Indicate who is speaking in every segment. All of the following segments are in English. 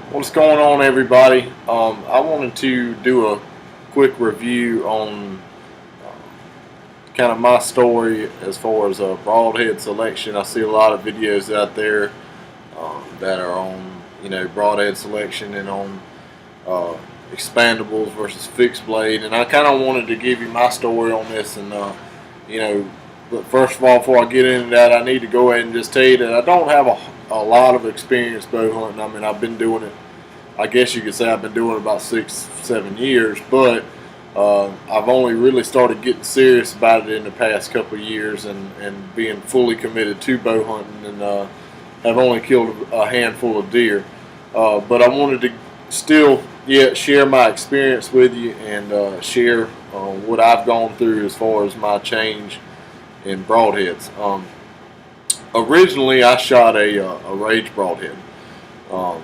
Speaker 1: What's going on, everybody? I wanted to do a quick review on kind of my story as far as a broadhead selection. I see a lot of videos out there that are on, broadhead selection and on uh, expandables versus fixed blade. And I kind of wanted to give you my story on this. And, you know, but first of all, before I get into that, I need to go ahead and just tell you that I don't have a lot of experience bow hunting. I mean, I've been doing it, I guess you could say I've been doing it about 6, 7 years, but I've only really started getting serious about it in the past couple of years and being fully committed to bow hunting and have only killed a handful of deer. But I wanted to still share my experience with you and share what I've gone through as far as my change in broadheads. Originally, I shot a Rage broadhead. Um,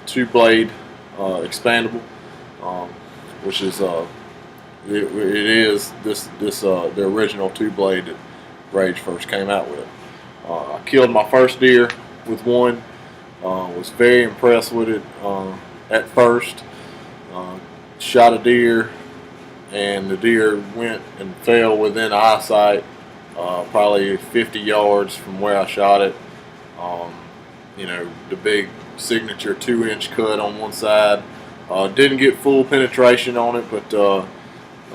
Speaker 1: Two blade expandable, um, which is it is this the original two blade that Rage first came out with. I killed my first deer with one. Was very impressed with it at first. Shot a deer, and the deer went and fell within eyesight, probably 50 yards from where I shot it. Um, the big signature 2-inch cut on one side. Didn't get full penetration on it, but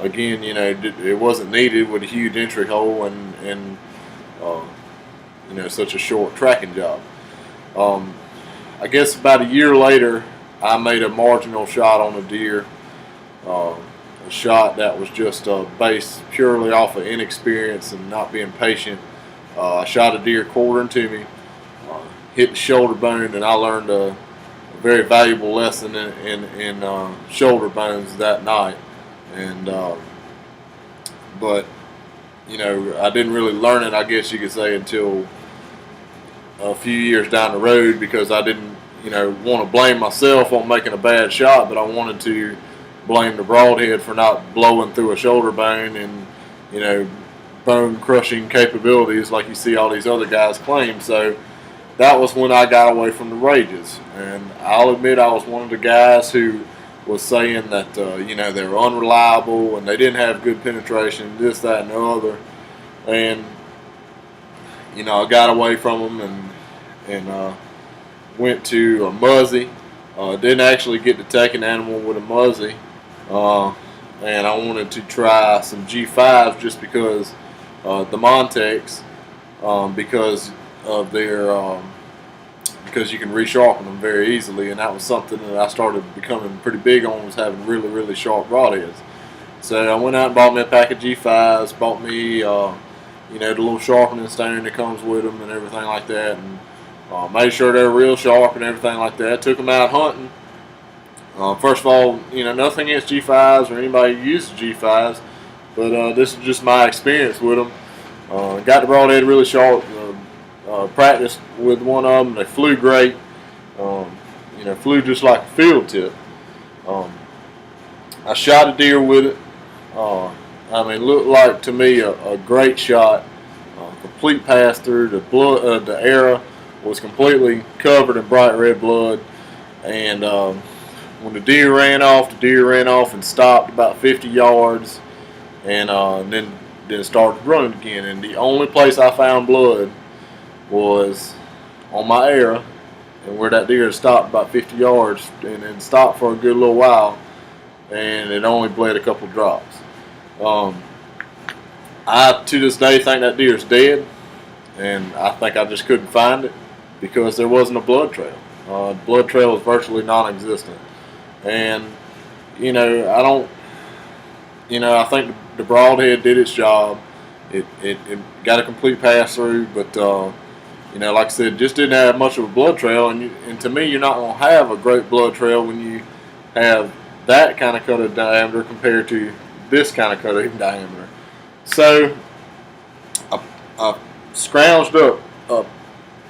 Speaker 1: again, it wasn't needed with a huge entry hole and uh, such a short tracking job. Um, I guess about a year later, I made a marginal shot on a deer. A shot that was just based purely off of inexperience and not being patient. I shot a deer quartering to me, hit the shoulder bone, and I learned a very valuable lesson in shoulder bones that night. And but I didn't really learn it, I guess you could say, until a few years down the road, because I didn't want to blame myself on making a bad shot, but I wanted to blame the broadhead for not blowing through a shoulder bone and bone crushing capabilities like you see all these other guys claim. So that was when I got away from the Rages. And I'll admit I was one of the guys who was saying that, they were unreliable and they didn't have good penetration, this, that, and the other. And, I got away from them and went to a Muzzy. Didn't actually get to take an animal with a Muzzy. And I wanted to try some G5s just because the Montex, because of their because you can resharpen them very easily, and that was something that I started becoming pretty big on, was having really, really sharp broadheads. So I went out and bought me a pack of G5s, bought me the little sharpening stone that comes with them and everything like that, and made sure they're real sharp and everything like that. Took them out hunting. First of all, nothing against G5s or anybody who uses G5s, but this is just my experience with them. Got the broadhead really sharp. Practiced with one of them. They flew great. Flew just like a field tip. I shot a deer with it. Looked like to me a great shot. Complete pass through. The arrow was completely covered in bright red blood. And when the deer ran off and stopped about 50 yards, and then started running again. And the only place I found blood was on my arrow, and where that deer stopped about 50 yards and then stopped for a good little while, and it only bled a couple drops. I to this day think that deer is dead, and I think I just couldn't find it because there wasn't a blood trail. Blood trail is virtually non-existent, and I don't. I think the broadhead did its job. It got a complete pass through, but like I said, just didn't have much of a blood trail. And to me, you're not going to have a great blood trail when you have that kind of cut of diameter compared to this kind of cut of diameter. So I scrounged up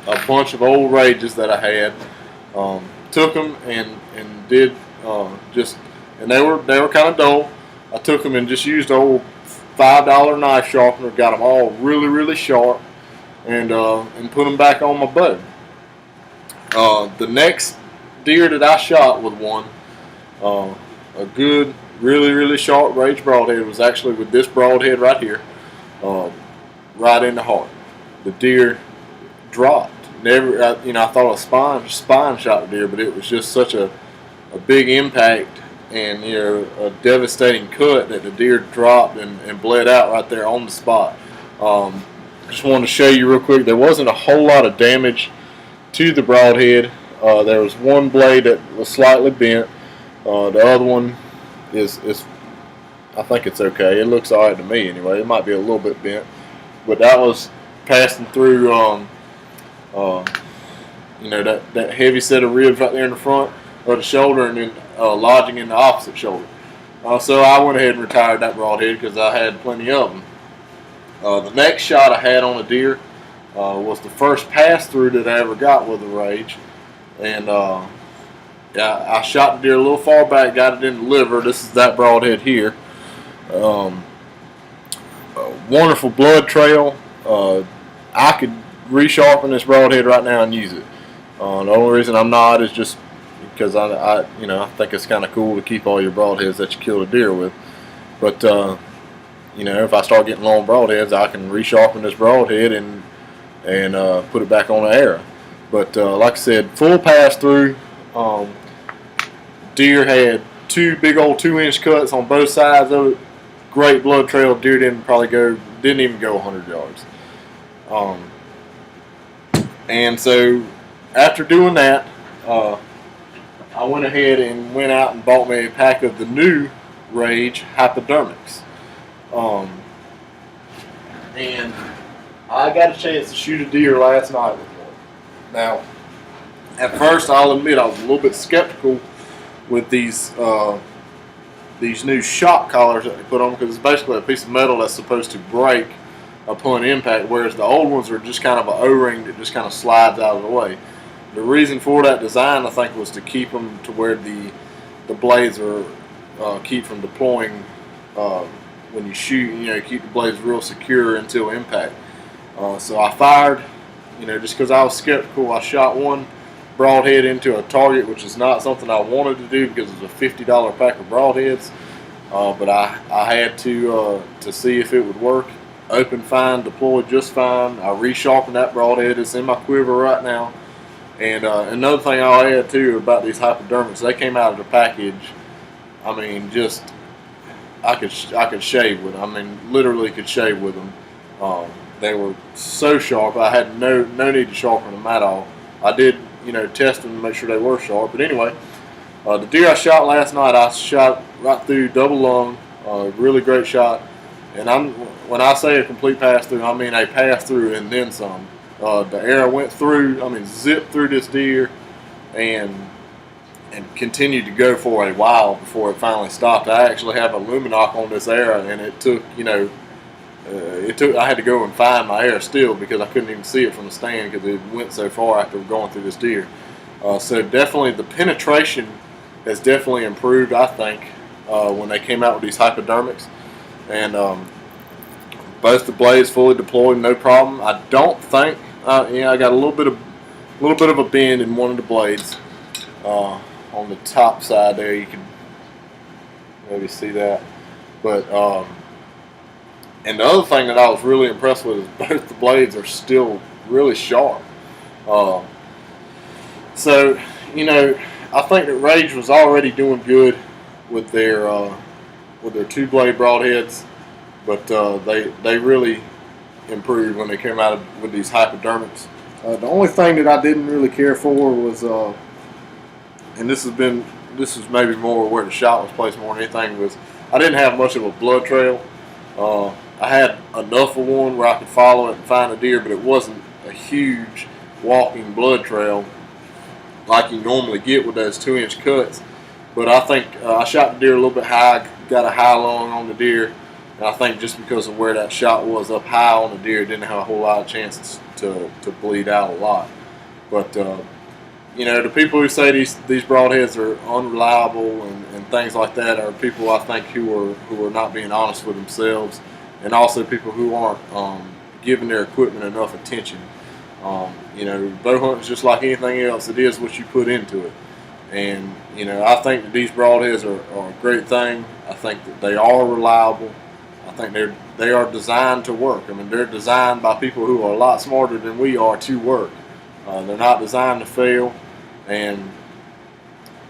Speaker 1: a bunch of old Rages that I had, took them and did and they were kind of dull. I took them and just used old $5 knife sharpener, got them all really, really sharp, and put them back on my bow. The next deer that I shot with one, a good, really sharp range broadhead, was actually with this broadhead right here, right in the heart. The deer dropped. Never, I thought a spine shot the deer, but it was just such a big impact and a devastating cut that the deer dropped and bled out right there on the spot. Just wanted to show you real quick. There wasn't a whole lot of damage to the broadhead. There was one blade that was slightly bent. The other one is I think it's okay. It looks alright to me anyway. It might be a little bit bent, but that was passing through that heavy set of ribs right there in the front of the shoulder, and then lodging in the opposite shoulder. So I went ahead and retired that broadhead because I had plenty of them. The next shot I had on a deer was the first pass through that I ever got with a rage, and I shot the deer a little far back, got it in the liver. This is that broadhead here. Wonderful blood trail. I could resharpen this broadhead right now and use it. The only reason I'm not is just because I think it's kind of cool to keep all your broadheads that you kill a deer with. But if I start getting long broadheads, I can resharpen this broadhead and put it back on the arrow. But like I said, full pass through. Deer had two big old 2-inch cuts on both sides of it. Great blood trail. Deer didn't even go 100 yards. And so after doing that, I went ahead and went out and bought me a pack of the new Rage Hypodermics. And I got a chance to shoot a deer last night with one. Now, at first, I'll admit I was a little bit skeptical with these new shock collars that they put on, because it's basically a piece of metal that's supposed to break upon impact, whereas the old ones are just kind of an O-ring that just kind of slides out of the way. The reason for that design, I think, was to keep them to where the blades are keep from deploying when you shoot. Keep the blades real secure until impact. So I fired, just because I was skeptical. I shot one broadhead into a target, which is not something I wanted to do because it was a $50 pack of broadheads. But I had to see if it would work. Opened fine, deployed just fine. I resharpened that broadhead. It's in my quiver right now. And another thing I'll add too about these hypodermics, they came out of the package. I mean, just I could shave with them. I mean, literally could shave with them. They were so sharp. I had no need to sharpen them at all. I did test them to make sure they were sharp. But anyway, the deer I shot last night, I shot right through double lung. Really great shot. And when I say a complete pass through, I mean a pass through and then some. The arrow went through, zipped through this deer, and continued to go for a while before it finally stopped. I actually have a luminoc on this arrow, and it took, I had to go and find my arrow still because I couldn't even see it from the stand because it went so far after going through this deer. So definitely the penetration has definitely improved, I think, when they came out with these hypodermics. And both the blades fully deployed, no problem. I don't think, I got a little bit of a bend in one of the blades on the top side there. You can maybe see that. But and the other thing that I was really impressed with is both the blades are still really sharp. So I think that Rage was already doing good with their 2-blade broadheads, but they really improved when they came out with these hypodermics. The only thing that I didn't really care for was, and this is maybe more where the shot was placed more than anything, was I didn't have much of a blood trail. I had enough of one where I could follow it and find a deer, but it wasn't a huge walking blood trail like you normally get with those 2-inch cuts. But I think I shot the deer a little bit high, got a high lung on the deer, and I think just because of where that shot was up high on the deer, it didn't have a whole lot of chances to bleed out a lot. But the people who say these broadheads are unreliable and things like that are people, I think, who are not being honest with themselves, and also people who aren't giving their equipment enough attention. Bow hunting is just like anything else. It is what you put into it. And you know, I think that these broadheads are a great thing. I think that they are reliable. I think they are designed to work. I mean, they're designed by people who are a lot smarter than we are to work. They're not designed to fail. And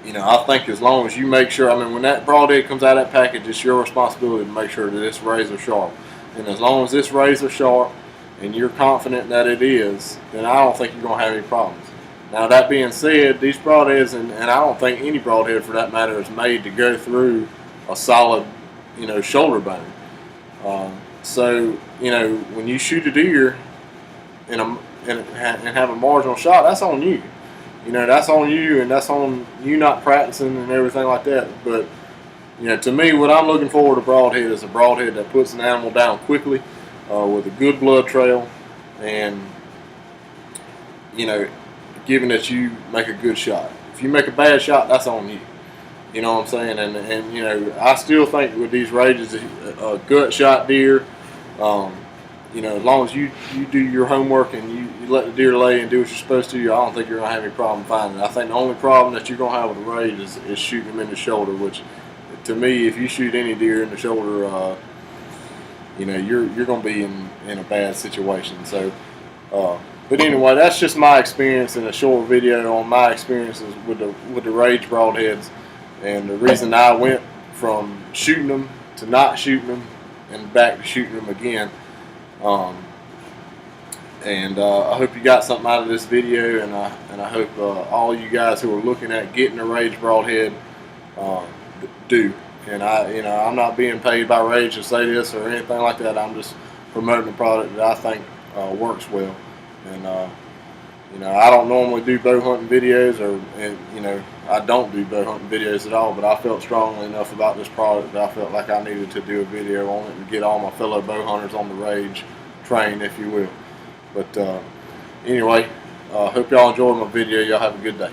Speaker 1: you know, I think as long as you make sure, I mean, when that broadhead comes out of that package, it's your responsibility to make sure that it's razor sharp. And as long as it's razor sharp and you're confident that it is, then I don't think you're going to have any problems. Now, that being said, these broadheads, and I don't think any broadhead for that matter, is made to go through a solid, you know, shoulder bone. So, you know, when you shoot a deer and have a marginal shot, that's on you. You know, that's on you, and that's on you not practicing and everything like that. But, you know, to me, what I'm looking for with a broadhead is a broadhead that puts an animal down quickly, with a good blood trail, and, you know, given that you make a good shot. If you make a bad shot, that's on you. You know what I'm saying? And you know, I still think with these rages, a gut shot deer, you know, as long as you do your homework and you let the deer lay and do what you're supposed to, I don't think you're going to have any problem finding it. I think the only problem that you're going to have with a rage is shooting them in the shoulder, which to me, if you shoot any deer in the shoulder, you know, you're going to be in a bad situation. So, but anyway, that's just my experience in a short video on my experiences with the rage broadheads, and the reason I went from shooting them to not shooting them and back to shooting them again. I hope you got something out of this video, and I hope all you guys who are looking at getting a Rage broadhead do. And I'm not being paid by Rage to say this or anything like that. I'm just promoting a product that I think works well. And you know, I don't normally do bow hunting videos, and you know, I don't do bow hunting videos at all. But I felt strongly enough about this product that I felt like I needed to do a video on it and get all my fellow bow hunters on the Rage train, if you will. But anyway, hope y'all enjoyed my video. Y'all have a good day.